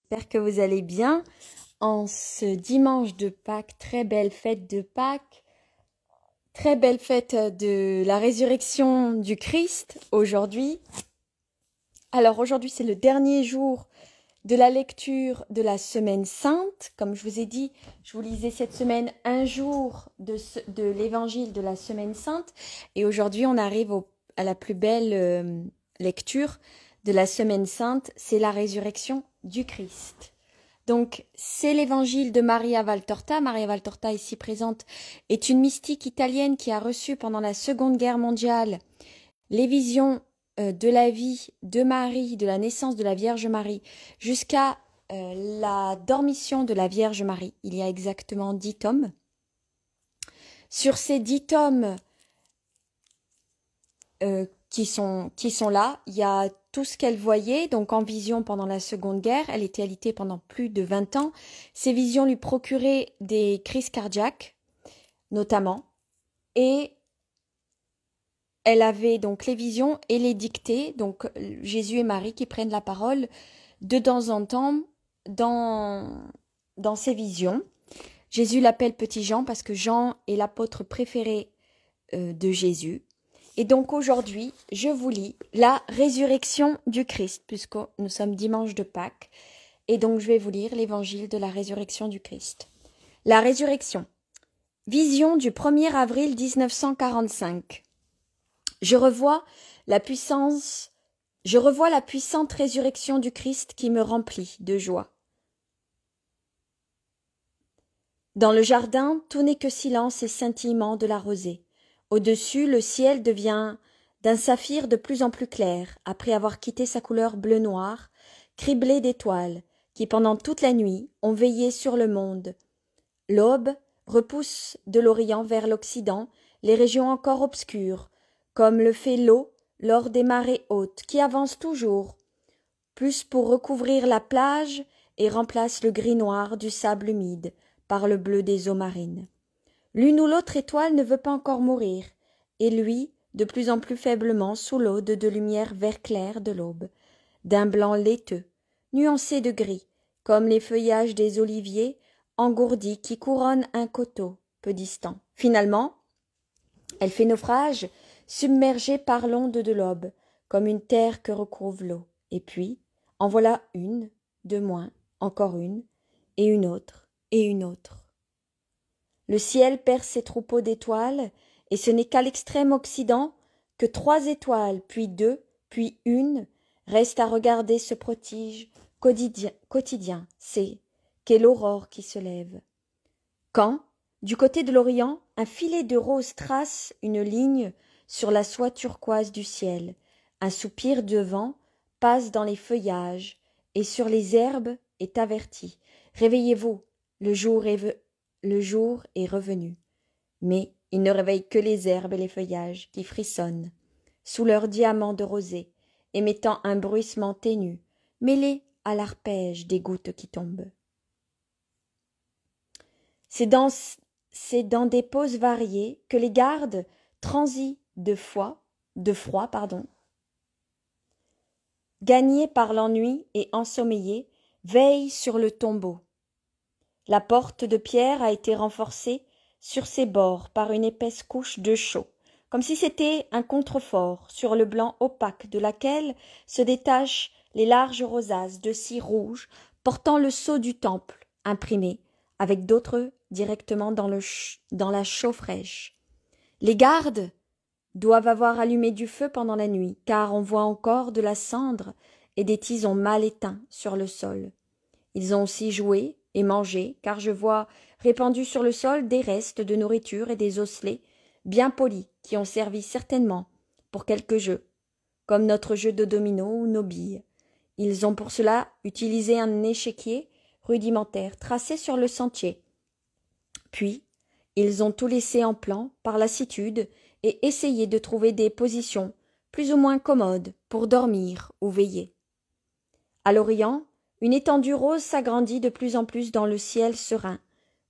J'espère que vous allez bien. En ce dimanche de Pâques, très belle fête de Pâques, très belle fête de la résurrection du Christ aujourd'hui. Alors aujourd'hui, c'est le dernier jour de la lecture de la Semaine Sainte. Comme je vous ai dit, je vous lisais cette semaine un jour de l'évangile de la Semaine Sainte. Et aujourd'hui, on arrive à la plus belle lecture de la Semaine Sainte, c'est la résurrection du Christ. Donc, c'est l'évangile de Maria Valtorta. Maria Valtorta, ici présente, est une mystique italienne qui a reçu pendant la Seconde Guerre mondiale les visions de la vie de Marie, de la naissance de la Vierge Marie, jusqu'à la dormition de la Vierge Marie. Il y a exactement 10 tomes. Sur ces 10 tomes qui sont là, il y a tout ce qu'elle voyait, donc en vision pendant la Seconde Guerre. Elle était alitée pendant plus de 20 ans. Ces visions lui procuraient des crises cardiaques, notamment. Et elle avait donc les visions et les dictées, donc Jésus et Marie qui prennent la parole de temps en temps dans ces visions. Jésus l'appelle Petit Jean parce que Jean est l'apôtre préféré de Jésus. Et donc aujourd'hui, je vous lis la résurrection du Christ, puisque nous sommes dimanche de Pâques. Et donc je vais vous lire l'évangile de la résurrection du Christ. La résurrection. Vision du 1er avril 1945. Je revois la puissante résurrection du Christ qui me remplit de joie. Dans le jardin, tout n'est que silence et scintillement de la rosée. Au-dessus, le ciel devient d'un saphir de plus en plus clair, après avoir quitté sa couleur bleu-noir, criblé d'étoiles, qui pendant toute la nuit ont veillé sur le monde. L'aube repousse de l'Orient vers l'Occident les régions encore obscures, comme le fait l'eau lors des marées hautes, qui avancent toujours, plus pour recouvrir la plage et remplace le gris noir du sable humide par le bleu des eaux marines. L'une ou l'autre étoile ne veut pas encore mourir, et lui, de plus en plus faiblement, sous l'eau de lumière vert clair de l'aube, d'un blanc laiteux, nuancé de gris, comme les feuillages des oliviers engourdis qui couronnent un coteau peu distant. Finalement, elle fait naufrage, submergée par l'onde de l'aube, comme une terre que recouvre l'eau. Et puis, en voilà une, de moins, encore une, et une autre, et une autre. Le ciel perce ses troupeaux d'étoiles, et ce n'est qu'à l'extrême occident que 3 étoiles, puis 2, puis une, restent à regarder ce prodige quotidien, qu'est l'aurore qui se lève. Quand, du côté de l'Orient, un filet de rose trace une ligne sur la soie turquoise du ciel, un soupir de vent passe dans les feuillages, et sur les herbes est averti. Réveillez-vous, le jour est revenu. Mais il ne réveille que les herbes et les feuillages qui frissonnent, sous leurs diamants de rosée, émettant un bruissement ténu, mêlé à l'arpège des gouttes qui tombent. C'est dans des poses variées que les gardes, transis de froid, gagnés par l'ennui et ensommeillés, veillent sur le tombeau. La porte de pierre a été renforcée sur ses bords par une épaisse couche de chaux, comme si c'était un contrefort sur le blanc opaque de laquelle se détachent les larges rosaces de cire rouge portant le sceau du temple, imprimé, avec d'autres directement dans la chaux fraîche. Les gardes doivent avoir allumé du feu pendant la nuit, car on voit encore de la cendre et des tisons mal éteints sur le sol. Ils ont aussi joué et mangé, car je vois répandus sur le sol des restes de nourriture et des osselets bien polis qui ont servi certainement pour quelque jeu, comme notre jeu de domino ou nos billes. Ils ont pour cela utilisé un échiquier rudimentaire tracé sur le sentier. Puis, ils ont tout laissé en plan par lassitude et essayé de trouver des positions plus ou moins commodes pour dormir ou veiller. À l'Orient, une étendue rose s'agrandit de plus en plus dans le ciel serein,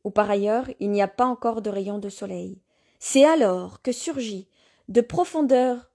où par ailleurs il n'y a pas encore de rayons de soleil. C'est alors que surgit, de profondeur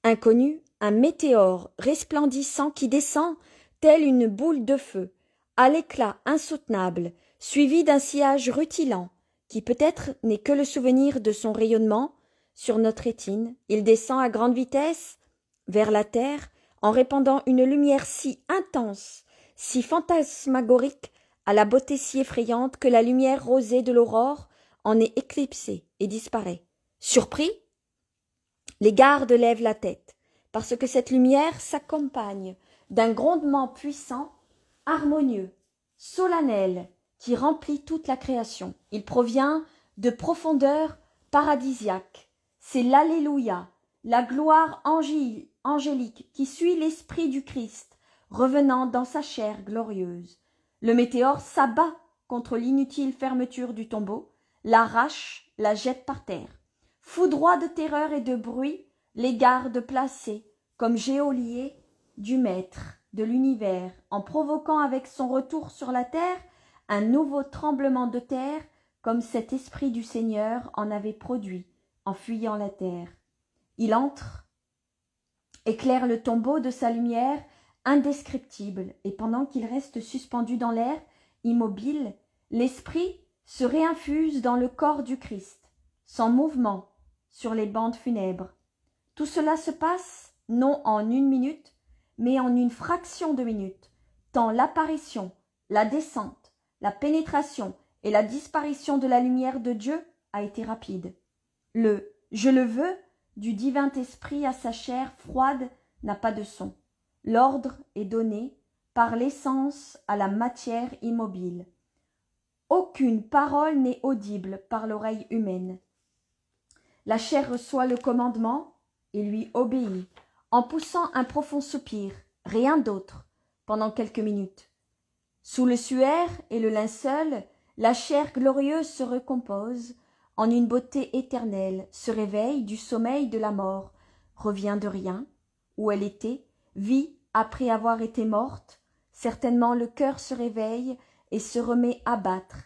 inconnue, un météore resplendissant qui descend telle une boule de feu, à l'éclat insoutenable, suivi d'un sillage rutilant, qui peut-être n'est que le souvenir de son rayonnement sur notre rétine. Il descend à grande vitesse vers la terre, en répandant une lumière si intense, si fantasmagorique, à la beauté si effrayante que la lumière rosée de l'aurore en est éclipsée et disparaît. Surpris, les gardes lèvent la tête, parce que cette lumière s'accompagne d'un grondement puissant, harmonieux, solennel, qui remplit toute la création. Il provient de profondeurs paradisiaques. C'est l'Alléluia, la gloire angélique qui suit l'esprit du Christ, revenant dans sa chair glorieuse. Le météore s'abat contre l'inutile fermeture du tombeau, l'arrache, la jette par terre. Foudroie de terreur et de bruit, les gardes placés comme geôliers du Maître de l'univers, en provoquant avec son retour sur la terre un nouveau tremblement de terre, comme cet esprit du Seigneur en avait produit en fuyant la terre. Il entre, éclaire le tombeau de sa lumière indescriptible, et pendant qu'il reste suspendu dans l'air, immobile, l'esprit se réinfuse dans le corps du Christ, sans mouvement, sur les bandes funèbres. Tout cela se passe, non en 1 minute, mais en une fraction de minute, tant l'apparition, la descente, la pénétration et la disparition de la lumière de Dieu a été rapide. Le « je le veux » du divin esprit à sa chair froide n'a pas de son. L'ordre est donné par l'essence à la matière immobile. Aucune parole n'est audible par l'oreille humaine. La chair reçoit le commandement et lui obéit, en poussant un profond soupir, rien d'autre, pendant quelques minutes. Sous le suaire et le linceul, la chair glorieuse se recompose en une beauté éternelle, se réveille du sommeil de la mort, revient de rien, où elle était, vit après avoir été morte, certainement le cœur se réveille et se remet à battre.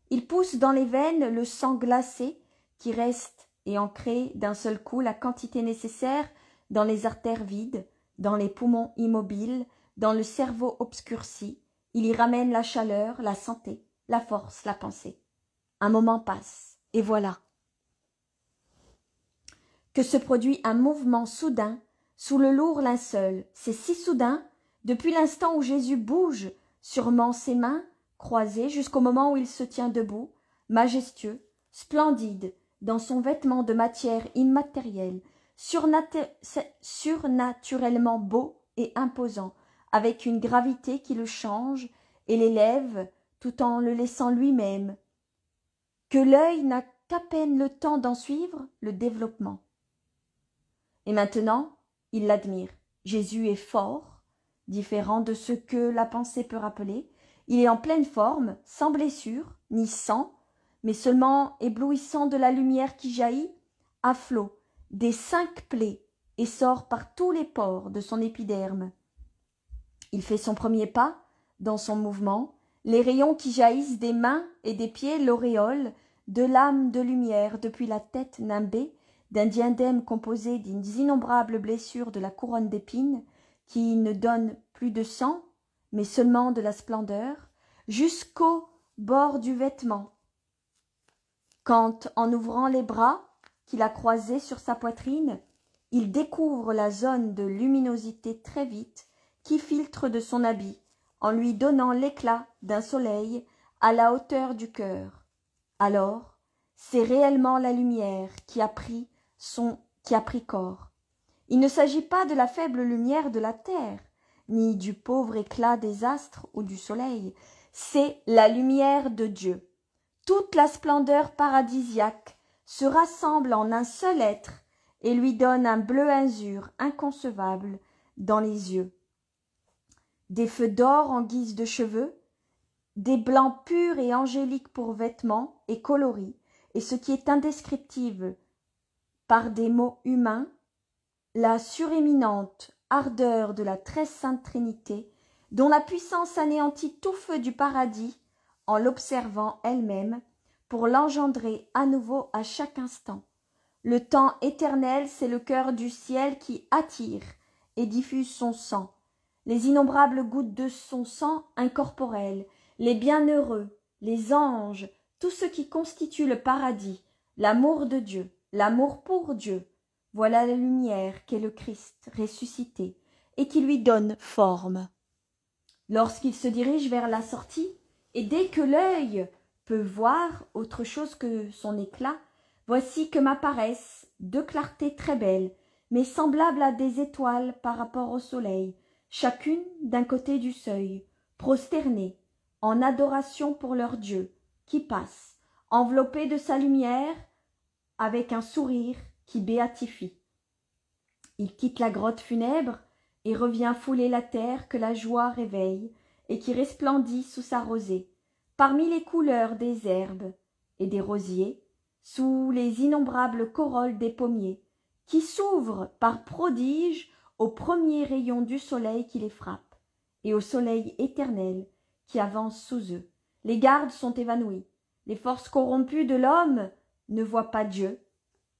Il pousse dans les veines le sang glacé qui reste et en crée d'un seul coup la quantité nécessaire dans les artères vides, dans les poumons immobiles, dans le cerveau obscurci. Il y ramène la chaleur, la santé, la force, la pensée. Un moment passe, et voilà que se produit un mouvement soudain sous le lourd linceul. C'est si soudain, depuis l'instant où Jésus bouge sûrement ses mains croisées jusqu'au moment où il se tient debout, majestueux, splendide, dans son vêtement de matière immatérielle, surnaturellement beau et imposant, avec une gravité qui le change et l'élève tout en le laissant lui-même, que l'œil n'a qu'à peine le temps d'en suivre le développement. Et maintenant, il l'admire. Jésus est fort, différent de ce que la pensée peut rappeler. Il est en pleine forme, sans blessure, ni sang, mais seulement éblouissant de la lumière qui jaillit à flot des 5 plaies et sort par tous les pores de son épiderme. Il fait son premier pas dans son mouvement, les rayons qui jaillissent des mains et des pieds l'auréolent de lames de lumière depuis la tête nimbée d'un diadème composé des innombrables blessures de la couronne d'épines qui ne donne plus de sang, mais seulement de la splendeur, jusqu'au bord du vêtement, quand, en ouvrant les bras qu'il a croisés sur sa poitrine, il découvre la zone de luminosité très vite qui filtre de son habit, en lui donnant l'éclat d'un soleil à la hauteur du cœur. Alors, c'est réellement la lumière qui a pris corps. Il ne s'agit pas de la faible lumière de la terre, ni du pauvre éclat des astres ou du soleil, c'est la lumière de Dieu. Toute la splendeur paradisiaque se rassemble en un seul être et lui donne un bleu azur inconcevable dans les yeux. Des feux d'or en guise de cheveux, des blancs purs et angéliques pour vêtements et coloris, et ce qui est indescriptible par des mots humains, la suréminente ardeur de la très sainte Trinité, dont la puissance anéantit tout feu du paradis en l'observant elle-même, pour l'engendrer à nouveau à chaque instant. Le temps éternel, c'est le cœur du ciel qui attire et diffuse son sang. les innombrables gouttes de son sang incorporel, les bienheureux, les anges, tout ce qui constitue le paradis, l'amour de Dieu, l'amour pour Dieu. Voilà la lumière qu'est le Christ ressuscité et qui lui donne forme. Lorsqu'il se dirige vers la sortie, et dès que l'œil peut voir autre chose que son éclat, voici que m'apparaissent deux clartés très belles, mais semblables à des étoiles par rapport au soleil, chacune d'un côté du seuil, prosternées, en adoration pour leur Dieu, qui passe, enveloppé de sa lumière, avec un sourire qui béatifie. Il quitte la grotte funèbre et revient fouler la terre que la joie réveille et qui resplendit sous sa rosée, parmi les couleurs des herbes et des rosiers, sous les innombrables corolles des pommiers, qui s'ouvrent par prodige aux premiers rayons du soleil qui les frappe, et au soleil éternel qui avance sous eux. Les gardes sont évanouis, les forces corrompues de l'homme ne voient pas Dieu,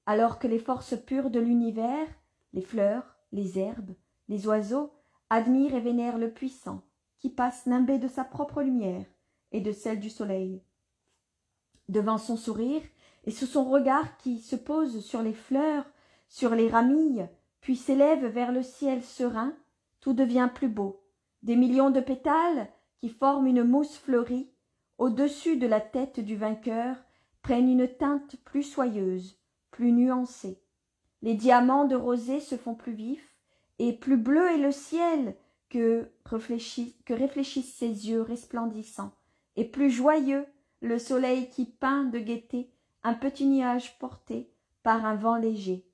alors que les forces pures de l'univers, les fleurs, les herbes, les oiseaux, admirent et vénèrent le puissant, qui passe nimbé de sa propre lumière et de celle du soleil. Devant son sourire et sous son regard qui se pose sur les fleurs, sur les ramilles, puis s'élève vers le ciel serein, tout devient plus beau. Des millions de pétales, qui forment une mousse fleurie, au-dessus de la tête du vainqueur, prennent une teinte plus soyeuse, plus nuancée. Les diamants de rosée se font plus vifs, et plus bleu est le ciel que réfléchissent ses yeux resplendissants, et plus joyeux le soleil qui peint de gaieté un petit nuage porté par un vent léger,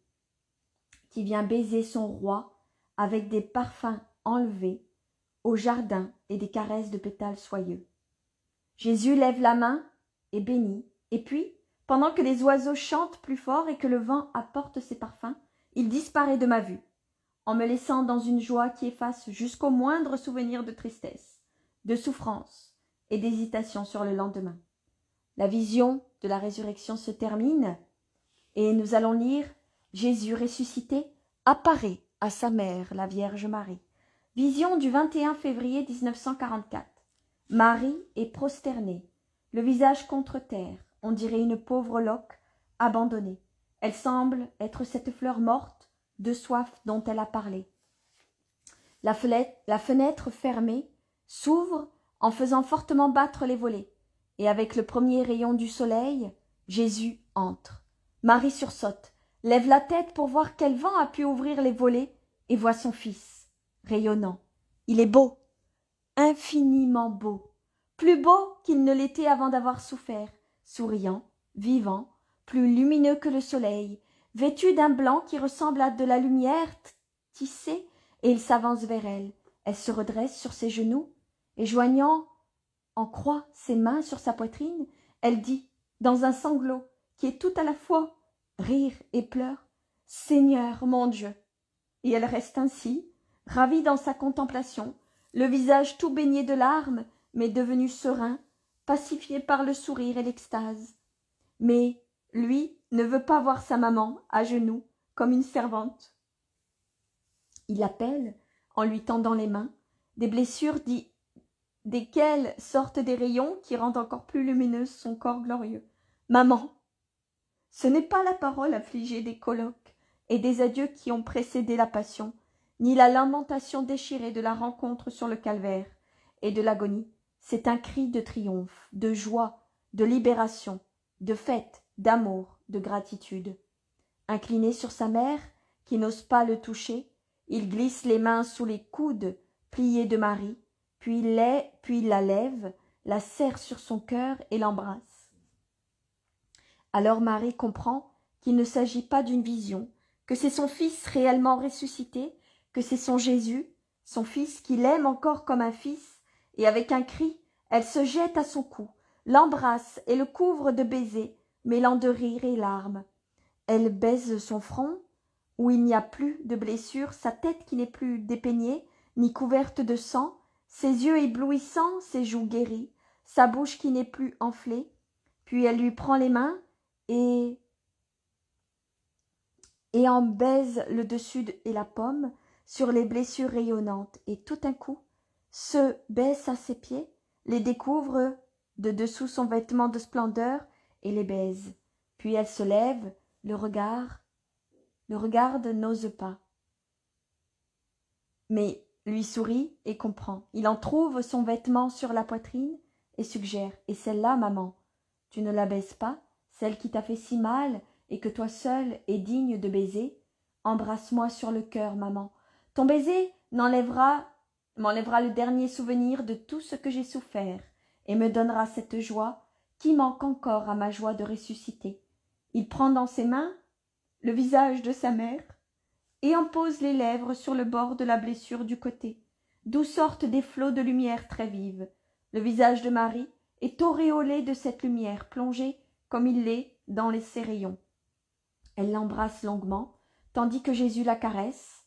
qui vient baiser son roi avec des parfums enlevés au jardin et des caresses de pétales soyeux. Jésus lève la main et bénit, et puis, pendant que les oiseaux chantent plus fort et que le vent apporte ses parfums, il disparaît de ma vue, en me laissant dans une joie qui efface jusqu'au moindre souvenir de tristesse, de souffrance et d'hésitation sur le lendemain. La vision de la résurrection se termine, et nous allons lire « Jésus ressuscité apparaît à sa mère, la Vierge Marie ». Vision du 21 février 1944. Marie est prosternée, le visage contre terre, on dirait une pauvre loque abandonnée. Elle semble être cette fleur morte de soif dont elle a parlé. La fenêtre fermée s'ouvre en faisant fortement battre les volets, et avec le premier rayon du soleil, Jésus entre. Marie sursaute, lève la tête pour voir quel vent a pu ouvrir les volets, et voit son fils, rayonnant. Il est beau, infiniment beau, plus beau qu'il ne l'était avant d'avoir souffert, souriant, vivant, plus lumineux que le soleil, vêtu d'un blanc qui ressemble à de la lumière tissée, et il s'avance vers elle. Elle se redresse sur ses genoux, et joignant en croix ses mains sur sa poitrine, elle dit, dans un sanglot qui est tout à la fois rire et pleurs, « Seigneur, mon Dieu !» Et elle reste ainsi, ravie dans sa contemplation, le visage tout baigné de larmes, mais devenu serein, pacifié par le sourire et l'extase. Mais lui ne veut pas voir sa maman à genoux comme une servante. Il l'appelle en lui tendant les mains, des blessures desquelles sortent des rayons qui rendent encore plus lumineuse son corps glorieux. « Maman !» Ce n'est pas la parole affligée des colloques et des adieux qui ont précédé la passion, ni la lamentation déchirée de la rencontre sur le calvaire et de l'agonie. C'est un cri de triomphe, de joie, de libération, de fête, d'amour, de gratitude. Incliné sur sa mère, qui n'ose pas le toucher, il glisse les mains sous les coudes pliés de Marie, puis la lève, la serre sur son cœur et l'embrasse. Alors Marie comprend qu'il ne s'agit pas d'une vision, que c'est son fils réellement ressuscité, que c'est son Jésus, son fils qui l'aime encore comme un fils, et avec un cri, elle se jette à son cou, l'embrasse et le couvre de baisers, mêlant de rire et larmes. Elle baise son front, où il n'y a plus de blessure, sa tête qui n'est plus dépeignée, ni couverte de sang, ses yeux éblouissants, ses joues guéries, sa bouche qui n'est plus enflée. Puis elle lui prend les mains et en baise le dessus et la paume, sur les blessures rayonnantes, et tout d'un coup, se baisse à ses pieds, les découvre de dessous son vêtement de splendeur, et les baise. Puis elle se lève, le regarde, n'ose pas. Mais lui sourit et comprend. Il en trouve son vêtement sur la poitrine et suggère. Et celle-là, maman, tu ne la baises pas, celle qui t'a fait si mal et que toi seule es digne de baiser. Embrasse-moi sur le cœur, maman. Ton baiser m'enlèvera le dernier souvenir de tout ce que j'ai souffert et me donnera cette joie qui manque encore à ma joie de ressusciter. Il prend dans ses mains le visage de sa mère et en pose les lèvres sur le bord de la blessure du côté, d'où sortent des flots de lumière très vive. Le visage de Marie est auréolé de cette lumière plongée comme il l'est dans ses rayons. Elle l'embrasse longuement, tandis que Jésus la caresse.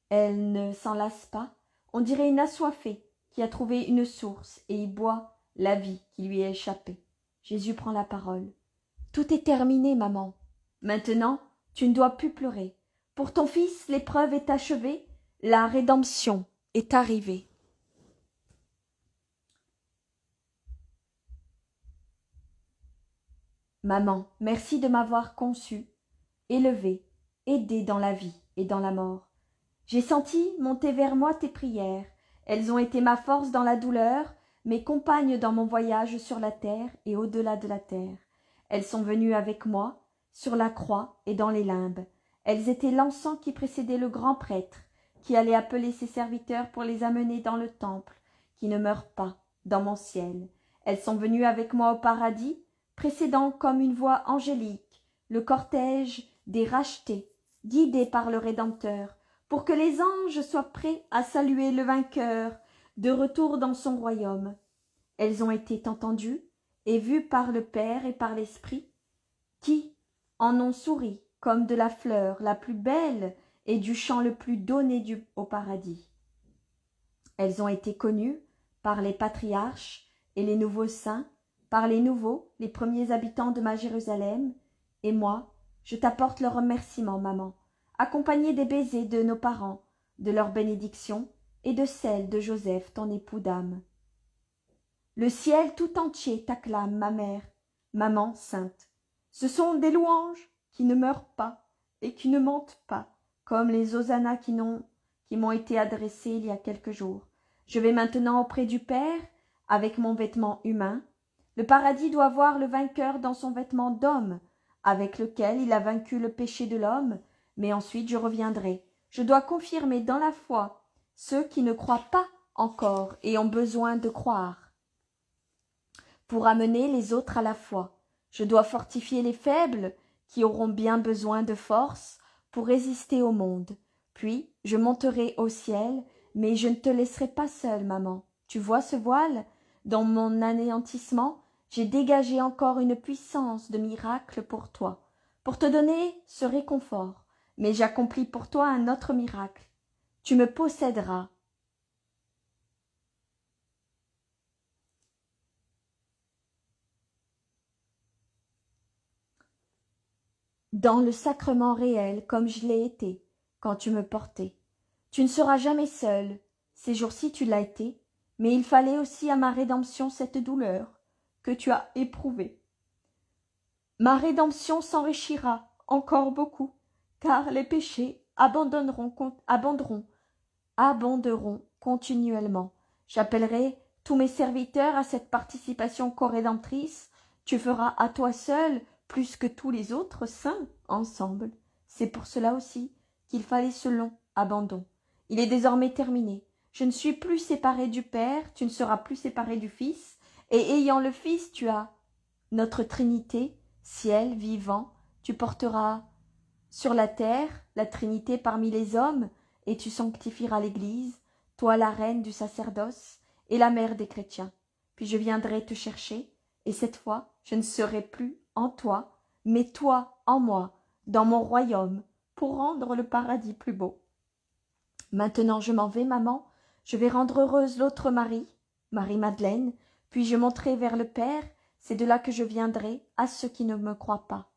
Elle ne s'en lasse pas, on dirait une assoiffée qui a trouvé une source et y boit la vie qui lui est échappée. Jésus prend la parole. Tout est terminé, maman. Maintenant, tu ne dois plus pleurer. Pour ton fils, l'épreuve est achevée, la rédemption est arrivée. Maman, merci de m'avoir conçue, élevée, aidée dans la vie et dans la mort. J'ai senti monter vers moi tes prières. Elles ont été ma force dans la douleur, mes compagnes dans mon voyage sur la terre et au-delà de la terre. Elles sont venues avec moi, sur la croix et dans les limbes. Elles étaient l'encens qui précédait le grand prêtre, qui allait appeler ses serviteurs pour les amener dans le temple, qui ne meurt pas, dans mon ciel. Elles sont venues avec moi au paradis, précédant comme une voix angélique le cortège des rachetés, guidés par le Rédempteur, pour que les anges soient prêts à saluer le vainqueur, de retour dans son royaume. Elles ont été entendues et vues par le Père et par l'Esprit, qui en ont souri comme de la fleur la plus belle et du chant le plus donné au paradis. Elles ont été connues par les patriarches et les nouveaux saints, par les nouveaux, les premiers habitants de ma Jérusalem, et moi, je t'apporte le remerciement, maman, accompagné des baisers de nos parents, de leurs bénédictions et de celles de Joseph, ton époux d'âme. Le ciel tout entier t'acclame, ma mère, maman sainte. Ce sont des louanges qui ne meurent pas et qui ne mentent pas, comme les hosannas qui m'ont été adressés il y a quelques jours. Je vais maintenant auprès du Père avec mon vêtement humain. Le paradis doit voir le vainqueur dans son vêtement d'homme, avec lequel il a vaincu le péché de l'homme, mais ensuite je reviendrai. Je dois confirmer dans la foi ceux qui ne croient pas encore et ont besoin de croire, pour amener les autres à la foi. Je dois fortifier les faibles qui auront bien besoin de force pour résister au monde. Puis je monterai au ciel, mais je ne te laisserai pas seule, maman. Tu vois ce voile? Dans mon anéantissement, j'ai dégagé encore une puissance de miracle pour toi, pour te donner ce réconfort. Mais j'accomplis pour toi un autre miracle. Tu me posséderas. Dans le sacrement réel, comme je l'ai été, quand tu me portais. Tu ne seras jamais seule. Ces jours-ci tu l'as été, mais il fallait aussi à ma rédemption cette douleur que tu as éprouvée. Ma rédemption s'enrichira encore beaucoup, car les péchés abonderont continuellement. J'appellerai tous mes serviteurs à cette participation corédemptrice. Tu feras à toi seul plus que tous les autres saints ensemble. C'est pour cela aussi qu'il fallait ce long abandon. Il est désormais terminé. Je ne suis plus séparée du Père, tu ne seras plus séparé du Fils, et ayant le Fils, tu as notre Trinité, ciel vivant, tu porteras sur la terre la Trinité parmi les hommes, et tu sanctifieras l'Église, toi la reine du sacerdoce et la mère des chrétiens. Puis je viendrai te chercher, et cette fois je ne serai plus en toi, mais toi en moi, dans mon royaume, pour rendre le paradis plus beau. Maintenant je m'en vais, maman, je vais rendre heureuse l'autre Marie, Marie-Madeleine, puis je monterai vers le Père, c'est de là que je viendrai à ceux qui ne me croient pas.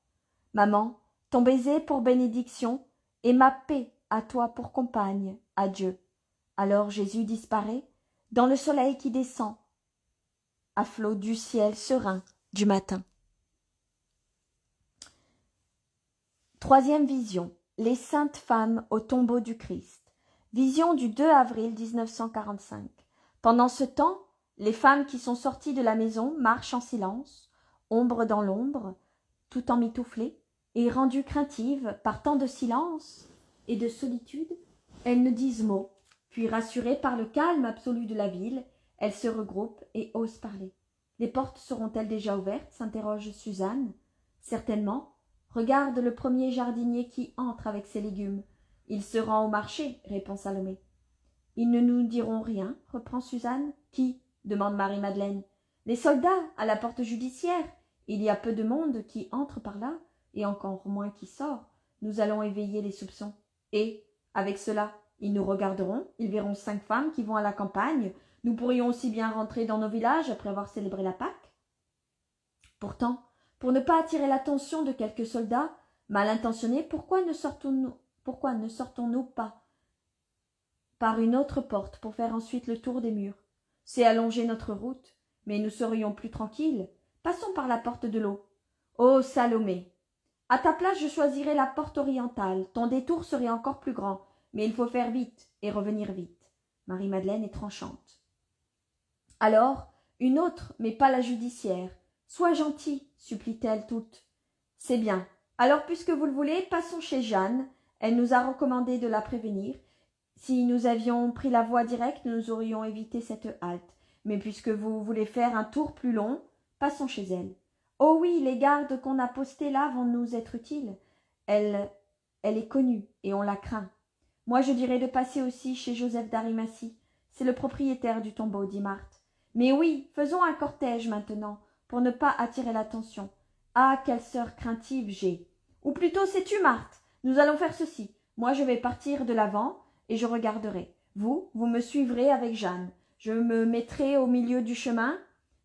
Maman, ton baiser pour bénédiction, et ma paix à toi pour compagne, Adieu. Alors Jésus disparaît dans le soleil qui descend à flot du ciel serein du matin. Troisième vision, les saintes femmes au tombeau du Christ. Vision du 2 avril 1945. Pendant ce temps, les femmes qui sont sorties de la maison marchent en silence, ombre dans l'ombre, tout emmitouflées, et rendues craintives par tant de silence et de solitude, elles ne disent mot, puis rassurées par le calme absolu de la ville, elles se regroupent et osent parler. Les portes seront-elles déjà ouvertes s'interroge Suzanne. Certainement. Regarde le premier jardinier qui entre avec ses légumes. Il se rend au marché, répond Salomé. Ils ne nous diront rien, reprend Suzanne. Qui demande Marie-Madeleine. Les soldats, à la porte judiciaire. Il y a peu de monde qui entre par là, et encore moins qui sort. Nous allons éveiller les soupçons. Et, avec cela, ils nous regarderont, ils verront 5 femmes qui vont à la campagne. Nous pourrions aussi bien rentrer dans nos villages après avoir célébré la Pâque. Pourtant, pour ne pas attirer l'attention de quelques soldats mal intentionnés, pourquoi ne sortons-nous pas par une autre porte pour faire ensuite le tour des murs? C'est allonger notre route, mais nous serions plus tranquilles. Passons par la porte de l'eau. Ô Salomé, à ta place je choisirais la porte orientale. Ton détour serait encore plus grand, mais il faut faire vite et revenir vite. Marie-Madeleine est tranchante. Alors, une autre, mais pas la judiciaire. Sois gentil, supplie-t-elle toute. C'est bien. Alors, puisque vous le voulez, passons chez Jeanne. Elle nous a recommandé de la prévenir. Si nous avions pris la voie directe, nous aurions évité cette halte. Mais puisque vous voulez faire un tour plus long, passons chez elle. Oh oui, les gardes qu'on a postés là vont nous être utiles. Elle est connue et on la craint. Moi, je dirais de passer aussi chez Joseph d'Arimathie. C'est le propriétaire du tombeau, dit Marthe. Mais oui, faisons un cortège maintenant, pour ne pas attirer l'attention. Ah, quelle sœur craintive j'ai. Ou plutôt, sais-tu, Marthe, nous allons faire ceci. Moi, je vais partir de l'avant, et je regarderai. Vous me suivrez avec Jeanne. Je me mettrai au milieu du chemin.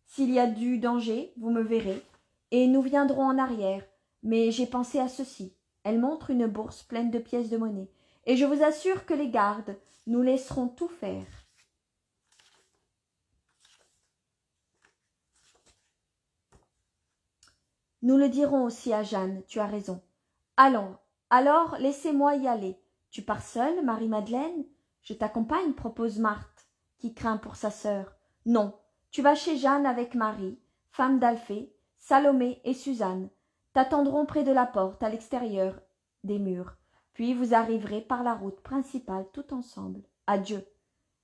S'il y a du danger, vous me verrez. Et nous viendrons en arrière. Mais j'ai pensé à ceci. Elle montre une bourse pleine de pièces de monnaie. Et je vous assure que les gardes nous laisseront tout faire. Nous le dirons aussi à Jeanne, tu as raison. Allons, alors laissez-moi y aller. Tu pars seule, Marie-Madeleine? Je t'accompagne, propose Marthe, qui craint pour sa sœur. Non, tu vas chez Jeanne avec Marie, femme d'Alphée, Salomé et Suzanne. T'attendront près de la porte, à l'extérieur des murs. Puis vous arriverez par la route principale tout ensemble. Adieu.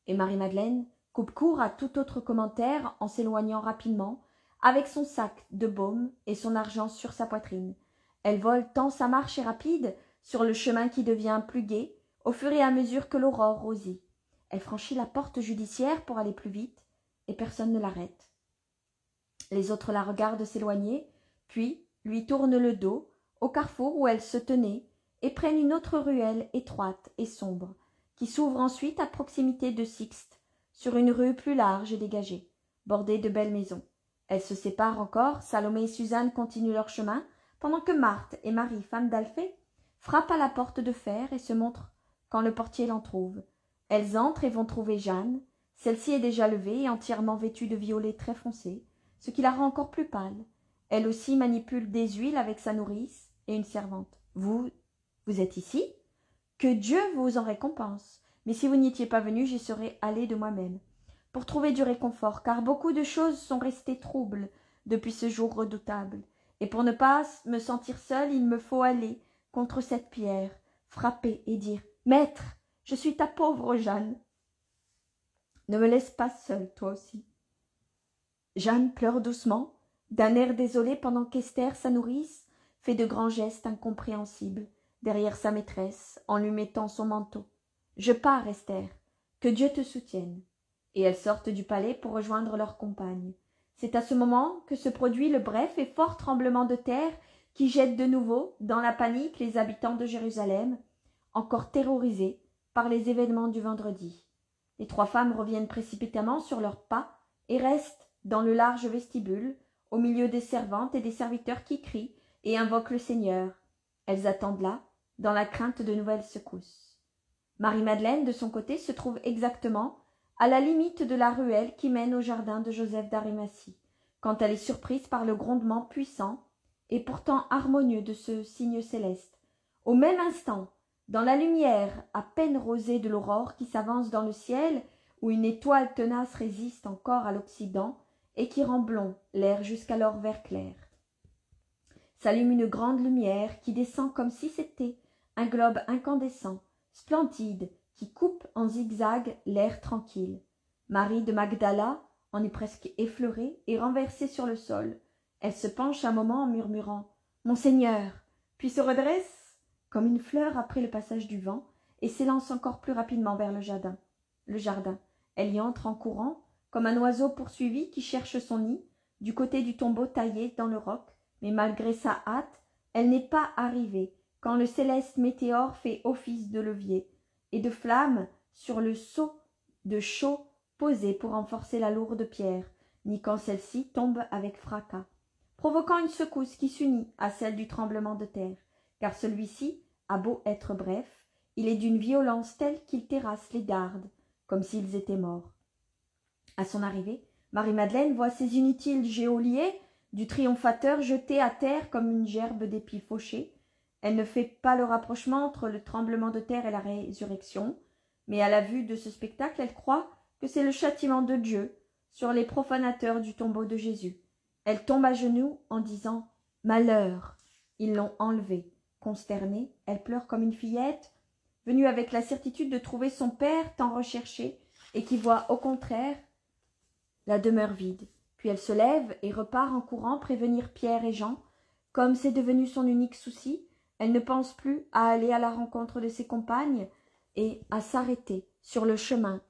Et Marie-Madeleine coupe court à tout autre commentaire en s'éloignant rapidement, avec son sac de baume et son argent sur sa poitrine. Elle vole tant sa marche est rapide sur le chemin qui devient plus gai au fur et à mesure que l'aurore rosit. Elle franchit la porte judiciaire pour aller plus vite, et personne ne l'arrête. Les autres la regardent s'éloigner, puis lui tournent le dos au carrefour où elle se tenait et prennent une autre ruelle étroite et sombre, qui s'ouvre ensuite à proximité de Sixte, sur une rue plus large et dégagée, bordée de belles maisons. Elles se séparent encore, Salomé et Suzanne continuent leur chemin, pendant que Marthe et Marie, femme d'Alphée, frappent à la porte de fer et se montrent quand le portier l'en trouve. Elles entrent et vont trouver Jeanne. Celle-ci est déjà levée et entièrement vêtue de violet très foncé, ce qui la rend encore plus pâle. Elle aussi manipule des huiles avec sa nourrice et une servante. Vous êtes ici? Que Dieu vous en récompense. Mais si vous n'y étiez pas venu, j'y serais allée de moi-même, pour trouver du réconfort, car beaucoup de choses sont restées troubles depuis ce jour redoutable. Et pour ne pas me sentir seule, il me faut aller contre cette pierre, frapper et dire « Maître, je suis ta pauvre Jeanne. Ne me laisse pas seule, toi aussi. » Jeanne pleure doucement, d'un air désolé, pendant qu'Esther, sa nourrice, fait de grands gestes incompréhensibles derrière sa maîtresse en lui mettant son manteau. « Je pars, Esther, que Dieu te soutienne. » Et elles sortent du palais pour rejoindre leurs compagnes. C'est à ce moment que se produit le bref et fort tremblement de terre qui jette de nouveau dans la panique les habitants de Jérusalem, encore terrorisés par les événements du vendredi. Les 3 femmes reviennent précipitamment sur leurs pas et restent dans le large vestibule, au milieu des servantes et des serviteurs qui crient et invoquent le Seigneur. Elles attendent là, dans la crainte de nouvelles secousses. Marie-Madeleine, de son côté, se trouve exactement à la limite de la ruelle qui mène au jardin de Joseph d'Arimathie, quand elle est surprise par le grondement puissant et pourtant harmonieux de ce signe céleste. Au même instant, dans la lumière à peine rosée de l'aurore qui s'avance dans le ciel, où une étoile tenace résiste encore à l'Occident et qui rend blond l'air jusqu'alors vert clair, s'allume une grande lumière qui descend comme si c'était un globe incandescent, splendide, qui coupe en zigzag l'air tranquille. Marie de Magdala en est presque effleurée et renversée sur le sol. Elle se penche un moment en murmurant « Monseigneur !» puis se redresse comme une fleur après le passage du vent et s'élance encore plus rapidement vers le jardin. Elle y entre en courant, comme un oiseau poursuivi qui cherche son nid, du côté du tombeau taillé dans le roc, mais malgré sa hâte, elle n'est pas arrivée quand le céleste météore fait office de levier et de flamme sur le seau de chaux posé pour renforcer la lourde pierre, ni quand celle-ci tombe avec fracas, provoquant une secousse qui s'unit à celle du tremblement de terre, car celui-ci a beau être bref, il est d'une violence telle qu'il terrasse les gardes, comme s'ils étaient morts. À son arrivée, Marie-Madeleine voit ces inutiles geôliers du triomphateur jetés à terre comme une gerbe d'épis fauchés. Elle ne fait pas le rapprochement entre le tremblement de terre et la résurrection, mais à la vue de ce spectacle, elle croit que c'est le châtiment de Dieu sur les profanateurs du tombeau de Jésus. Elle tombe à genoux en disant « Malheur !» Ils l'ont enlevé. Consternée, elle pleure comme une fillette, venue avec la certitude de trouver son père tant recherché et qui voit au contraire la demeure vide. Puis elle se lève et repart en courant prévenir Pierre et Jean. Comme c'est devenu son unique souci, elle ne pense plus à aller à la rencontre de ses compagnes et à s'arrêter sur le chemin.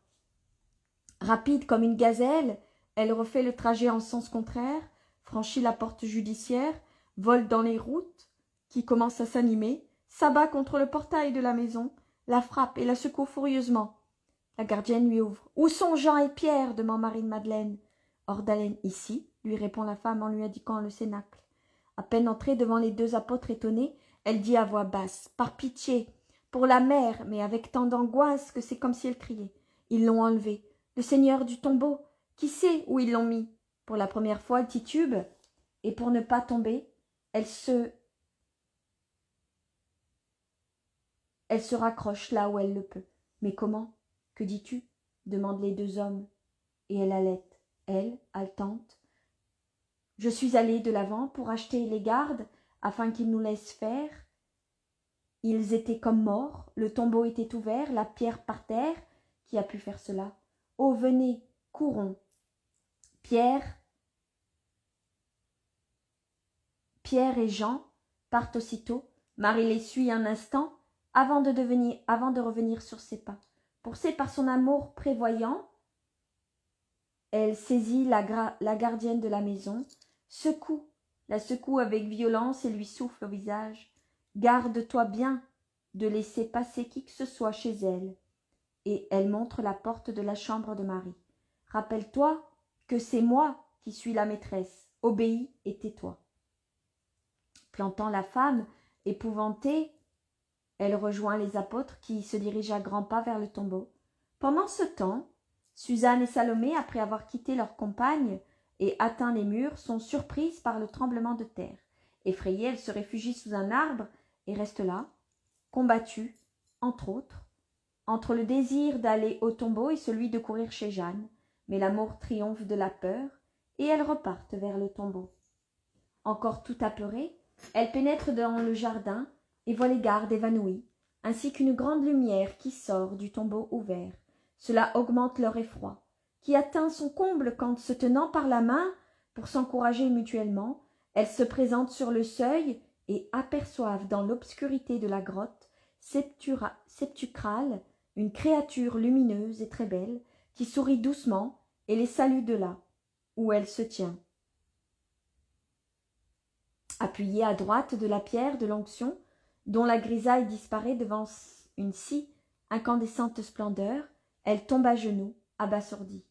Rapide comme une gazelle, elle refait le trajet en sens contraire, franchit la porte judiciaire, vole dans les routes qui commencent à s'animer, s'abat contre le portail de la maison, la frappe et la secoue furieusement. La gardienne lui ouvre. « Où sont Jean et Pierre ?» demande Marie-Madeleine. « Hors d'haleine ici, » lui répond la femme en lui indiquant le cénacle. À peine entrée devant les deux apôtres étonnés, elle dit à voix basse « Par pitié, pour la mère, mais avec tant d'angoisse que c'est comme si elle criait. Ils l'ont enlevé. Le Seigneur du tombeau. Qui sait où ils l'ont mis ?» Pour la première fois, elle titube, et pour ne pas tomber, elle se raccroche là où elle le peut. « Mais comment ? Que dis-tu » demandent les deux hommes, et elle halète, elle, haletante. « Je suis allée de l'avant pour acheter les gardes, afin qu'ils nous laissent faire. Ils étaient comme morts, le tombeau était ouvert, la pierre par terre. Qui a pu faire cela ? Oh, venez, courons. » Pierre et Jean partent aussitôt. Marie les suit un instant avant de revenir sur ses pas. Poussée par son amour prévoyant, elle saisit la gardienne de la maison, la secoue avec violence et lui souffle au visage. « Garde-toi bien de laisser passer qui que ce soit chez elle. » Et elle montre la porte de la chambre de Marie. « Rappelle-toi que c'est moi qui suis la maîtresse. Obéis et tais-toi. » Plantant la femme, épouvantée, elle rejoint les apôtres qui se dirigent à grands pas vers le tombeau. Pendant ce temps, Suzanne et Salomé, après avoir quitté leurs compagnes et atteint les murs, sont surprises par le tremblement de terre. Effrayées, elles se réfugient sous un arbre et restent là, combattues, entre autres, entre le désir d'aller au tombeau et celui de courir chez Jeanne. Mais l'amour triomphe de la peur et elles repartent vers le tombeau. Encore tout apeurées, elles pénètrent dans le jardin et voient les gardes évanouis, ainsi qu'une grande lumière qui sort du tombeau ouvert. Cela augmente leur effroi, qui atteint son comble quand, se tenant par la main pour s'encourager mutuellement, elles se présentent sur le seuil et aperçoivent dans l'obscurité de la grotte septucrale une créature lumineuse et très belle qui sourit doucement et les salue de là où elle se tient. Appuyée à droite de la pierre de l'onction, dont la grisaille disparaît devant une si incandescente splendeur, elle tombe à genoux, abasourdie.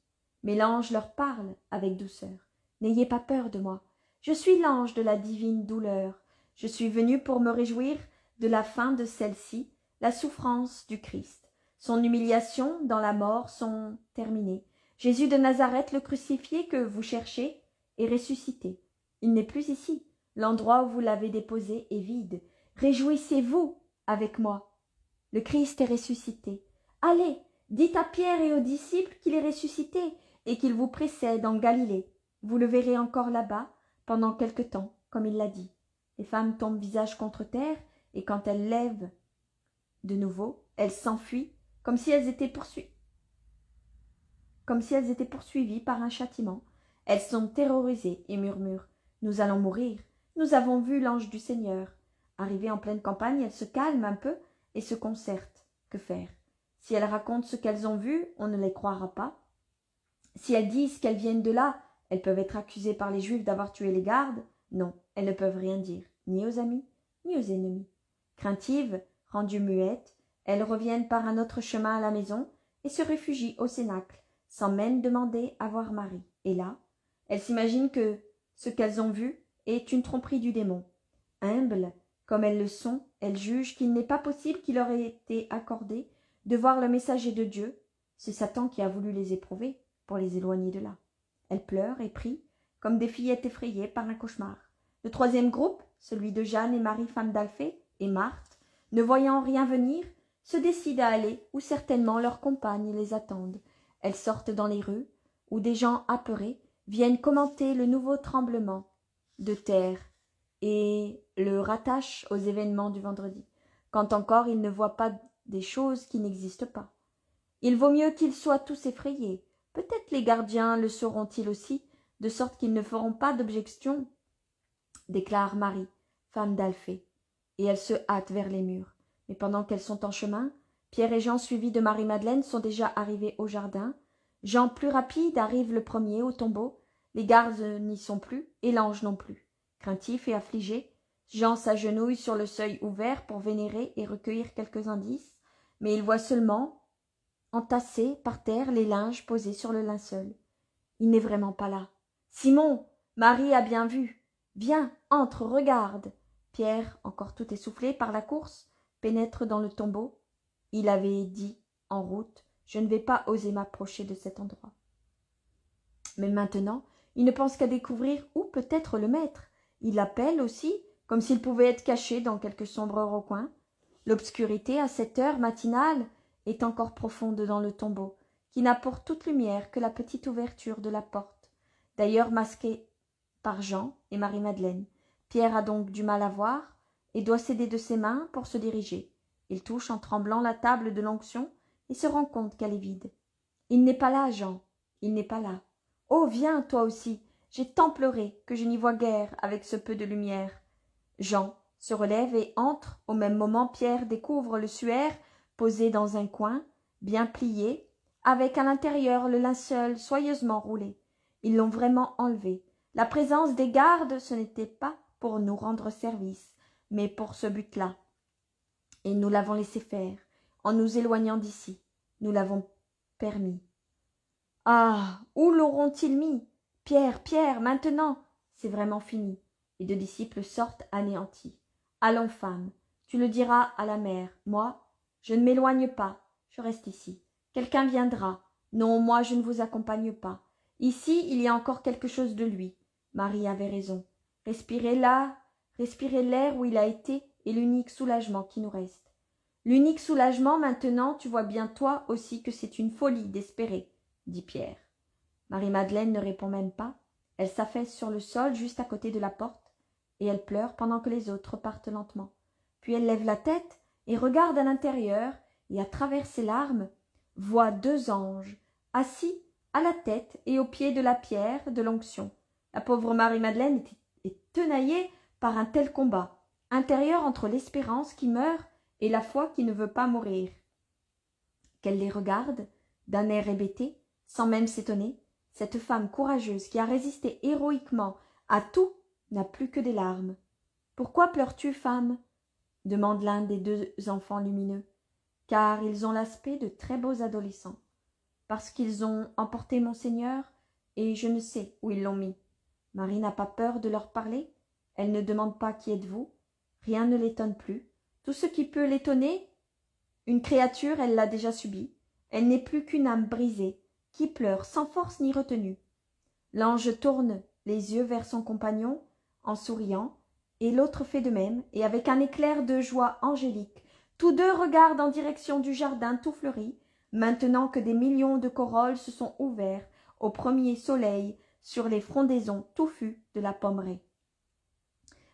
Mais l'ange leur parle avec douceur. « N'ayez pas peur de moi. Je suis l'ange de la divine douleur. Je suis venu pour me réjouir de la fin de celle-ci, la souffrance du Christ. son humiliation dans la mort sont terminées. Jésus de Nazareth, le crucifié que vous cherchez, est ressuscité. Il n'est plus ici. L'endroit où vous l'avez déposé est vide. Réjouissez-vous avec moi. Le Christ est ressuscité. Allez, dites à Pierre et aux disciples qu'il est ressuscité et qu'il vous précède en Galilée. Vous le verrez encore là-bas pendant quelque temps, comme il l'a dit. Les femmes tombent visage contre terre et quand elles lèvent de nouveau, elles s'enfuient comme si elles étaient poursuivies par un châtiment. Elles sont terrorisées et murmurent « Nous allons mourir. Nous avons vu l'ange du Seigneur. » Arrivées en pleine campagne, elles se calment un peu et se concertent. Que faire? Si elles racontent ce qu'elles ont vu, on ne les croira pas. Si elles disent qu'elles viennent de là, elles peuvent être accusées par les Juifs d'avoir tué les gardes. Non, elles ne peuvent rien dire, ni aux amis, ni aux ennemis. Craintives, rendues muettes, elles reviennent par un autre chemin à la maison et se réfugient au cénacle, sans même demander à voir Marie. Et là, elles s'imaginent que ce qu'elles ont vu est une tromperie du démon. Humbles comme elles le sont, elles jugent qu'il n'est pas possible qu'il leur ait été accordé de voir le messager de Dieu. C'est Satan qui a voulu les éprouver pour les éloigner de là. Elles pleurent et prient comme des fillettes effrayées par un cauchemar. Le troisième groupe, celui de Jeanne et Marie, femme d'Alphée, et Marthe, ne voyant rien venir, se décident à aller où certainement leurs compagnes les attendent. Elles sortent dans les rues, où des gens apeurés viennent commenter le nouveau tremblement de terre et le rattachent aux événements du vendredi, quand encore ils ne voient pas des choses qui n'existent pas. Il vaut mieux qu'ils soient tous effrayés. Peut-être les gardiens le seront-ils aussi, de sorte qu'ils ne feront pas d'objection, déclare Marie, femme d'Alphée, et elle se hâte vers les murs. Mais pendant qu'elles sont en chemin, Pierre et Jean, suivis de Marie-Madeleine, sont déjà arrivés au jardin. Jean, plus rapide, arrive le premier au tombeau. Les gardes n'y sont plus, et l'ange non plus. Craintif et affligé, Jean s'agenouille sur le seuil ouvert pour vénérer et recueillir quelques indices, mais il voit seulement, entassés par terre, les linges posés sur le linceul. Il n'est vraiment pas là. Simon, Marie a bien vu. Viens, entre, regarde. Pierre, encore tout essoufflé par la course, pénètre dans le tombeau. Il avait dit, en route, je ne vais pas oser m'approcher de cet endroit. Mais maintenant, il ne pense qu'à découvrir où peut être le maître. Il l'appelle aussi, comme s'il pouvait être caché dans quelque sombre recoin. L'obscurité, à cette heure matinale, est encore profonde dans le tombeau, qui n'a pour toute lumière que la petite ouverture de la porte, d'ailleurs masquée par Jean et Marie-Madeleine. Pierre a donc du mal à voir et doit s'aider de ses mains pour se diriger. Il touche en tremblant la table de l'onction et se rend compte qu'elle est vide. Il n'est pas là, Jean, il n'est pas là. Oh, viens, toi aussi, j'ai tant pleuré que je n'y vois guère avec ce peu de lumière. Jean se relève et entre. Au même moment, Pierre découvre le suaire posé dans un coin, bien plié, avec à l'intérieur le linceul soigneusement roulé. Ils l'ont vraiment enlevé. La présence des gardes, ce n'était pas pour nous rendre service, mais pour ce but-là. Et nous l'avons laissé faire, en nous éloignant d'ici. Nous l'avons permis. Ah, où l'auront-ils mis? Pierre, Pierre, maintenant, c'est vraiment fini. Les deux disciples sortent anéantis. Allons, femme, tu le diras à la mère. Moi, je ne m'éloigne pas, je reste ici. Quelqu'un viendra. Non, moi, je ne vous accompagne pas. Ici, il y a encore quelque chose de lui. Marie avait raison. Respirer là, respirer l'air où il a été est l'unique soulagement qui nous reste. L'unique soulagement maintenant, tu vois bien toi aussi que c'est une folie d'espérer, dit Pierre. Marie-Madeleine ne répond même pas. Elle s'affaisse sur le sol juste à côté de la porte et elle pleure pendant que les autres partent lentement. Puis elle lève la tête et regarde à l'intérieur et à travers ses larmes voit deux anges assis à la tête et au pied de la pierre de l'onction. La pauvre Marie-Madeleine est tenaillée par un tel combat, intérieur entre l'espérance qui meurt et la foi qui ne veut pas mourir. Qu'elle les regarde, d'un air hébété, sans même s'étonner, cette femme courageuse qui a résisté héroïquement à tout n'a plus que des larmes. « Pourquoi pleures-tu, femme ?» demande l'un des deux enfants lumineux. « Car ils ont l'aspect de très beaux adolescents. Parce qu'ils ont emporté mon Seigneur, et je ne sais où ils l'ont mis. Marie n'a pas peur de leur parler. Elle ne demande pas qui êtes-vous. Rien ne l'étonne plus. Tout ce qui peut l'étonner Une créature, elle l'a déjà subie. Elle n'est plus qu'une âme brisée, qui pleure sans force ni retenue. L'ange tourne les yeux vers son compagnon en souriant, et l'autre fait de même, et avec un éclair de joie angélique, tous deux regardent en direction du jardin tout fleuri, maintenant que des millions de corolles se sont ouverts au premier soleil sur les frondaisons touffues de la pommeraie.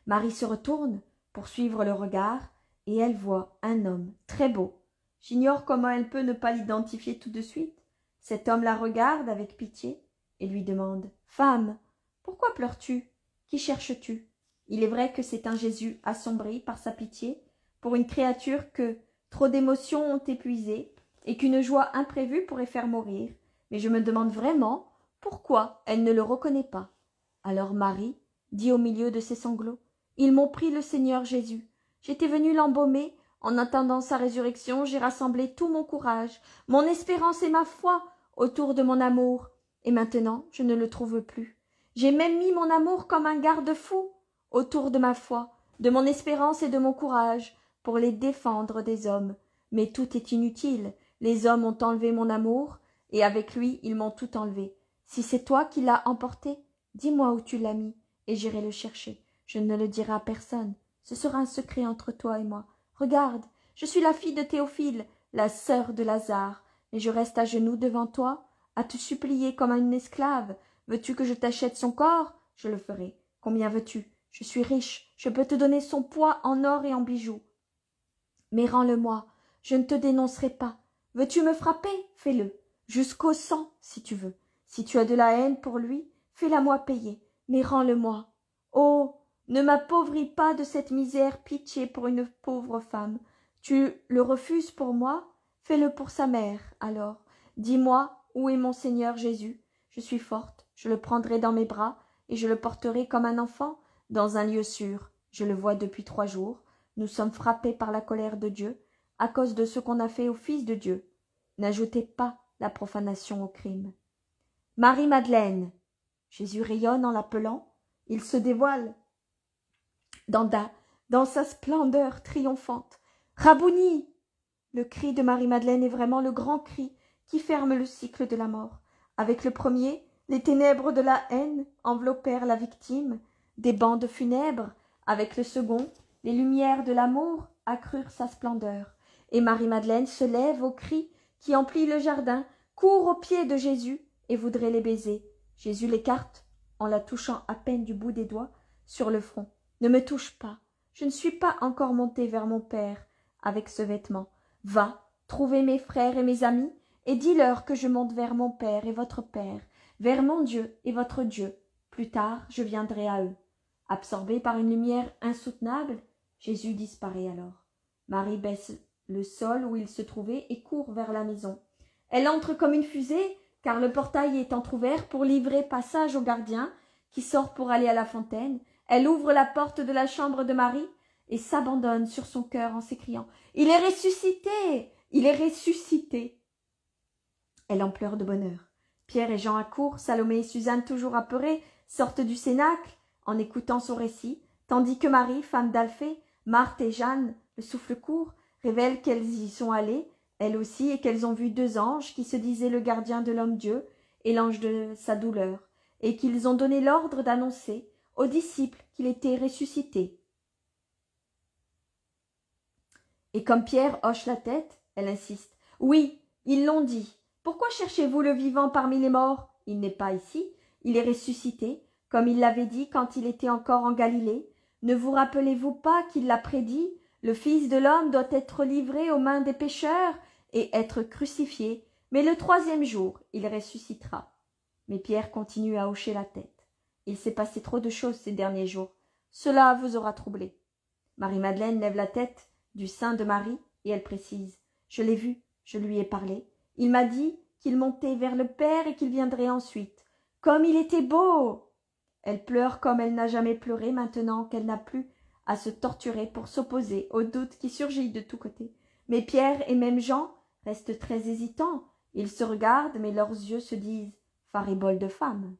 Marie se retourne pour suivre le regard, et elle voit un homme très beau. J'ignore comment elle peut ne pas l'identifier tout de suite. Cet homme la regarde avec pitié et lui demande « Femme, pourquoi pleures-tu? Qui cherches-tu » Il est vrai que c'est un Jésus assombri par sa pitié pour une créature que trop d'émotions ont épuisée et qu'une joie imprévue pourrait faire mourir. Mais je me demande vraiment pourquoi elle ne le reconnaît pas. Alors Marie dit au milieu de ses sanglots « Ils m'ont pris le Seigneur Jésus. J'étais venue l'embaumer. En attendant sa résurrection, j'ai rassemblé tout mon courage, mon espérance et ma foi autour de mon amour. Et maintenant, je ne le trouve plus. J'ai même mis mon amour comme un garde-fou autour de ma foi, de mon espérance et de mon courage, pour les défendre des hommes. Mais tout est inutile. Les hommes ont enlevé mon amour, et avec lui, ils m'ont tout enlevé. Si c'est toi qui l'as emporté, dis-moi où tu l'as mis, et j'irai le chercher. Je ne le dirai à personne. Ce sera un secret entre toi et moi. Regarde, je suis la fille de Théophile, la sœur de Lazare, et je reste à genoux devant toi, à te supplier comme une esclave. Veux-tu que je t'achète son corps? Je le ferai. Combien veux-tu? Je suis riche, je peux te donner son poids en or et en bijoux. Mais rends-le-moi, je ne te dénoncerai pas. Veux-tu me frapper? Fais-le, jusqu'au sang, si tu veux. Si tu as de la haine pour lui, fais-la-moi payer, mais rends-le-moi. Oh, ne m'appauvris pas de cette misère, pitié pour une pauvre femme. Tu le refuses pour moi? Fais-le pour sa mère, alors. Dis-moi, où est mon Seigneur Jésus? Je suis forte, je le prendrai dans mes bras, et je le porterai comme un enfant, dans un lieu sûr. Je le vois depuis 3 jours. Nous sommes frappés par la colère de Dieu, à cause de ce qu'on a fait au Fils de Dieu. N'ajoutez pas la profanation au crime. Marie-Madeleine. Jésus rayonne en l'appelant. Il se dévoile dans sa splendeur triomphante. Rabouni! Le cri de Marie-Madeleine est vraiment le grand cri qui ferme le cycle de la mort. Avec le premier, les ténèbres de la haine enveloppèrent la victime, des bandes funèbres. Avec le second, les lumières de l'amour accrurent sa splendeur. Et Marie-Madeleine se lève au cri qui emplit le jardin, court aux pieds de Jésus et voudrait les baiser. Jésus l'écarte en la touchant à peine du bout des doigts sur le front. Ne me touche pas, je ne suis pas encore montée vers mon père avec ce vêtement. Va, trouver mes frères et mes amis, et dis-leur que je monte vers mon père et votre père, vers mon Dieu et votre Dieu. Plus tard, je viendrai à eux. Absorbé par une lumière insoutenable, Jésus disparaît alors. Marie baisse le sol où il se trouvait et court vers la maison. Elle entre comme une fusée, car le portail est entr'ouvert pour livrer passage au gardien qui sort pour aller à la fontaine. Elle ouvre la porte de la chambre de Marie et s'abandonne sur son cœur en s'écriant « Il est ressuscité! Il est ressuscité !» Elle en pleure de bonheur. Pierre et Jean accourent, Salomé et Suzanne, toujours apeurées, sortent du cénacle en écoutant son récit, tandis que Marie, femme d'Alphée, Marthe et Jeanne, le souffle court, révèlent qu'elles y sont allées, elles aussi, et qu'elles ont vu 2 anges qui se disaient le gardien de l'homme-dieu et l'ange de sa douleur, et qu'ils ont donné l'ordre d'annoncer aux disciples qu'il était ressuscité. Et comme Pierre hoche la tête, elle insiste. « Oui, ils l'ont dit. Pourquoi cherchez-vous le vivant parmi les morts? Il n'est pas ici, il est ressuscité, comme il l'avait dit quand il était encore en Galilée. Ne vous rappelez-vous pas qu'il l'a prédit? Le Fils de l'homme doit être livré aux mains des pécheurs et être crucifié, mais le 3e jour, il ressuscitera. » Mais Pierre continue à hocher la tête. Il s'est passé trop de choses ces derniers jours. Cela vous aura troublé. Marie-Madeleine lève la tête du sein de Marie et elle précise. Je l'ai vu, je lui ai parlé. Il m'a dit qu'il montait vers le Père et qu'il viendrait ensuite. Comme il était beau! Elle pleure comme elle n'a jamais pleuré maintenant qu'elle n'a plus à se torturer pour s'opposer au doute qui surgit de tous côtés. Mais Pierre et même Jean restent très hésitants. Ils se regardent, mais leurs yeux se disent fariboles de femmes.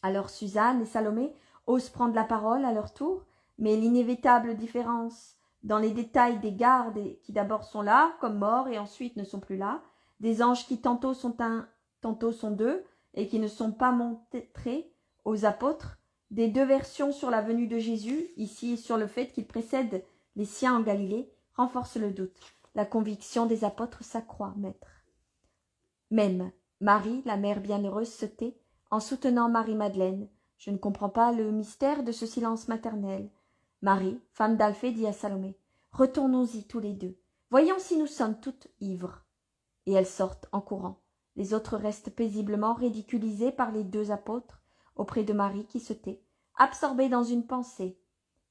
Alors Suzanne et Salomé osent prendre la parole à leur tour, mais l'inévitable différence dans les détails des gardes qui d'abord sont là, comme morts, et ensuite ne sont plus là, des anges qui tantôt sont un, tantôt sont deux, et qui ne sont pas montrés aux apôtres, des deux versions sur la venue de Jésus, ici sur le fait qu'il précède les siens en Galilée, renforcent le doute. La conviction des apôtres s'accroît, maître. Même Marie, la mère bienheureuse, se tait, en soutenant Marie-Madeleine. Je ne comprends pas le mystère de ce silence maternel. Marie, femme d'Alphée, dit à Salomé, retournons-y tous les deux. Voyons si nous sommes toutes ivres. Et elles sortent en courant. Les autres restent paisiblement ridiculisés par les deux apôtres, auprès de Marie qui se tait, absorbée dans une pensée,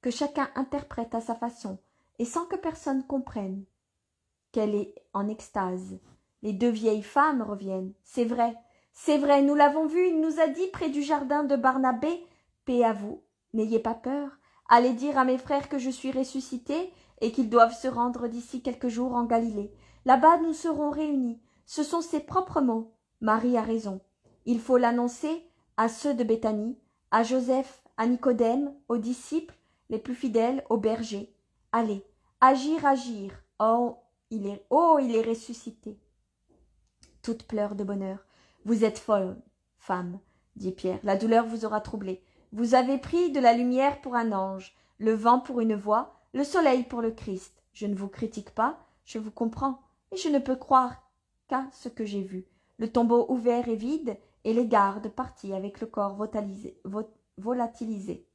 que chacun interprète à sa façon, et sans que personne comprenne qu'elle est en extase. Les deux vieilles femmes reviennent. C'est vrai, nous l'avons vu, il nous a dit près du jardin de Barnabé, paix à vous, n'ayez pas peur, allez dire à mes frères que je suis ressuscité et qu'ils doivent se rendre d'ici quelques jours en Galilée. Là-bas nous serons réunis. Ce sont ses propres mots. Marie a raison. Il faut l'annoncer à ceux de Béthanie, à Joseph, à Nicodème, aux disciples les plus fidèles, aux bergers. Allez, agir. Oh, il est ressuscité. Toutes pleurent de bonheur. Vous êtes folle, femme, dit Pierre. La douleur vous aura troublée. Vous avez pris de la lumière pour un ange, le vent pour une voix, le soleil pour le Christ. Je ne vous critique pas, je vous comprends, mais je ne peux croire qu'à ce que j'ai vu. Le tombeau ouvert et vide, et les gardes partis avec le corps volatilisé.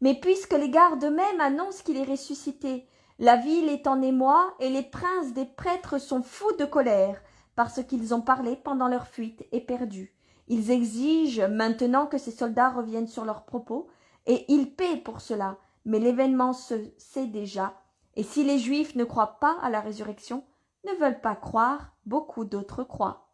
Mais puisque les gardes eux-mêmes annoncent qu'il est ressuscité, la ville est en émoi et les princes des prêtres sont fous de colère parce qu'ils ont parlé pendant leur fuite et perdu. Ils exigent maintenant que ces soldats reviennent sur leurs propos et ils paient pour cela. Mais l'événement se sait déjà et si les Juifs ne croient pas à la résurrection, ne veulent pas croire, beaucoup d'autres croient.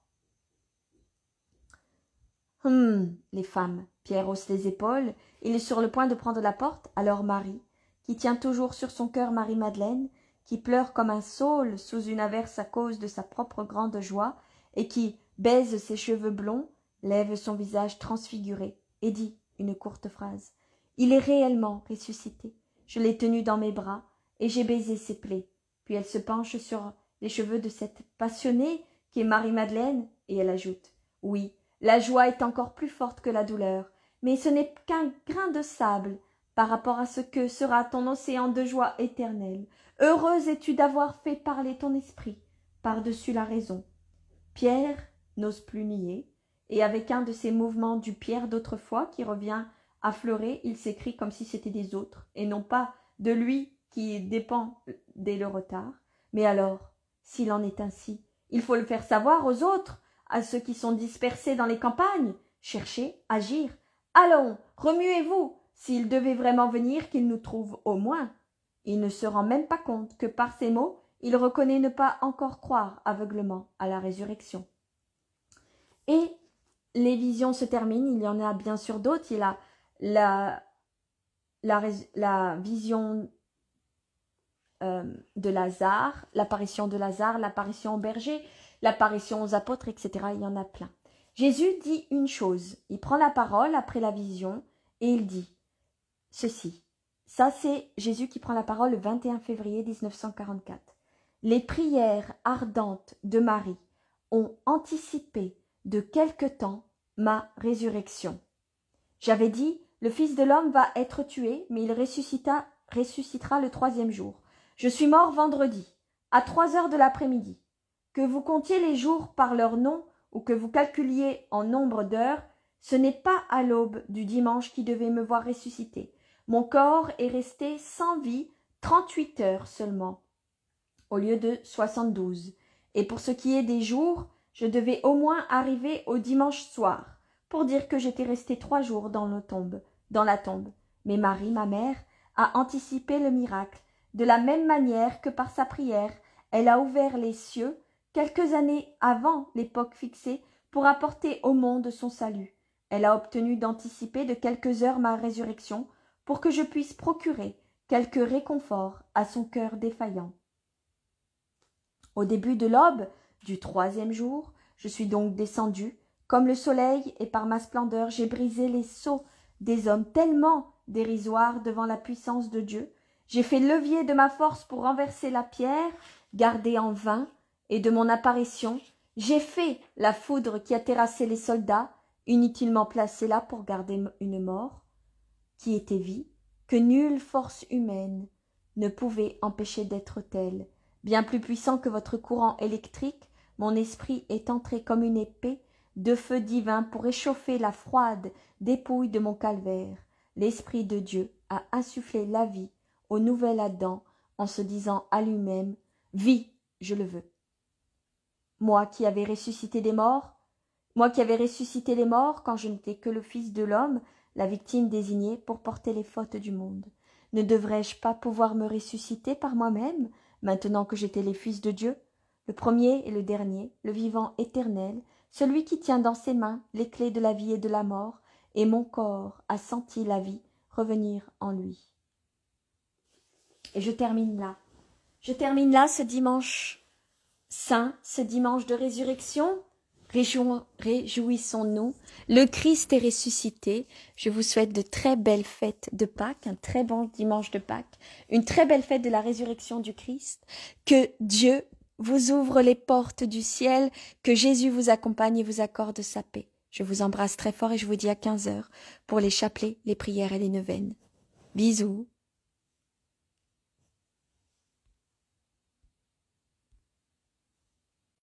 Les femmes. Pierre hausse les épaules. Il est sur le point de prendre la porte. Alors Marie, qui tient toujours sur son cœur Marie-Madeleine, qui pleure comme un saule sous une averse à cause de sa propre grande joie, et qui baise ses cheveux blonds, lève son visage transfiguré et dit une courte phrase. Il est réellement ressuscité. Je l'ai tenu dans mes bras, et j'ai baisé ses plaies. Puis elle se penche sur les cheveux de cette passionnée qui est Marie-Madeleine, et elle ajoute. Oui, la joie est encore plus forte que la douleur, mais ce n'est qu'un grain de sable par rapport à ce que sera ton océan de joie éternelle. Heureuse es-tu d'avoir fait parler ton esprit par-dessus la raison. Pierre n'ose plus nier, et avec un de ces mouvements du Pierre d'autrefois qui revient affleurer, il s'écrie comme si c'était des autres, et non pas de lui qui dépend dès le retard. Mais alors, s'il en est ainsi, il faut le faire savoir aux autres, à ceux qui sont dispersés dans les campagnes. Cherchez, agir. Allons, remuez-vous, s'il devait vraiment venir, qu'il nous trouve au moins. Il ne se rend même pas compte que par ces mots, il reconnaît ne pas encore croire aveuglement à la résurrection. Et les visions se terminent, il y en a bien sûr d'autres. Il a la vision de Lazare, l'apparition de Lazare, l'apparition au berger, l'apparition aux apôtres, etc. Il y en a plein. Jésus dit une chose, il prend la parole après la vision et il dit ceci. Ça, c'est Jésus qui prend la parole le 21 février 1944. Les prières ardentes de Marie ont anticipé de quelque temps ma résurrection. J'avais dit, le Fils de l'homme va être tué, mais il ressuscitera le troisième jour. Je suis mort vendredi, à 3 heures de l'après-midi. Que vous comptiez les jours par leur nom ou que vous calculiez en nombre d'heures, ce n'est pas à l'aube du dimanche qui devait me voir ressusciter. Mon corps est resté sans vie 38 heures seulement, au lieu de 72. Et pour ce qui est des jours, je devais au moins arriver au dimanche soir, pour dire que j'étais resté 3 jours dans la tombe. Mais Marie, ma mère, a anticipé le miracle, de la même manière que par sa prière, elle a ouvert les cieux, quelques années avant l'époque fixée, pour apporter au monde son salut. Elle a obtenu d'anticiper de quelques heures ma résurrection, pour que je puisse procurer quelque réconfort à son cœur défaillant. Au début de l'aube du troisième jour, je suis donc descendu, comme le soleil, et par ma splendeur j'ai brisé les sceaux des hommes tellement dérisoires devant la puissance de Dieu. J'ai fait levier de ma force pour renverser la pierre, gardée en vain, et de mon apparition, j'ai fait la foudre qui a terrassé les soldats, inutilement placés là pour garder une mort, qui était vie, que nulle force humaine ne pouvait empêcher d'être telle. Bien plus puissant que votre courant électrique, mon esprit est entré comme une épée de feu divin pour réchauffer la froide dépouille de mon calvaire. L'Esprit de Dieu a insufflé la vie au nouvel Adam en se disant à lui-même « Vis, je le veux ». Moi qui avais ressuscité des morts, moi qui avais ressuscité les morts quand je n'étais que le Fils de l'homme, la victime désignée pour porter les fautes du monde. Ne devrais-je pas pouvoir me ressusciter par moi-même, maintenant que j'étais les fils de Dieu, le premier et le dernier, le vivant éternel, celui qui tient dans ses mains les clés de la vie et de la mort, et mon corps a senti la vie revenir en lui. Et je termine là. Je termine là ce dimanche saint, ce dimanche de résurrection. Réjouissons-nous. Le Christ est ressuscité. Je vous souhaite de très belles fêtes de Pâques, un très bon dimanche de Pâques, une très belle fête de la résurrection du Christ. Que Dieu vous ouvre les portes du ciel, que Jésus vous accompagne et vous accorde sa paix. Je vous embrasse très fort et je vous dis à 15 heures pour les chapelets, les prières et les neuvaines. Bisous.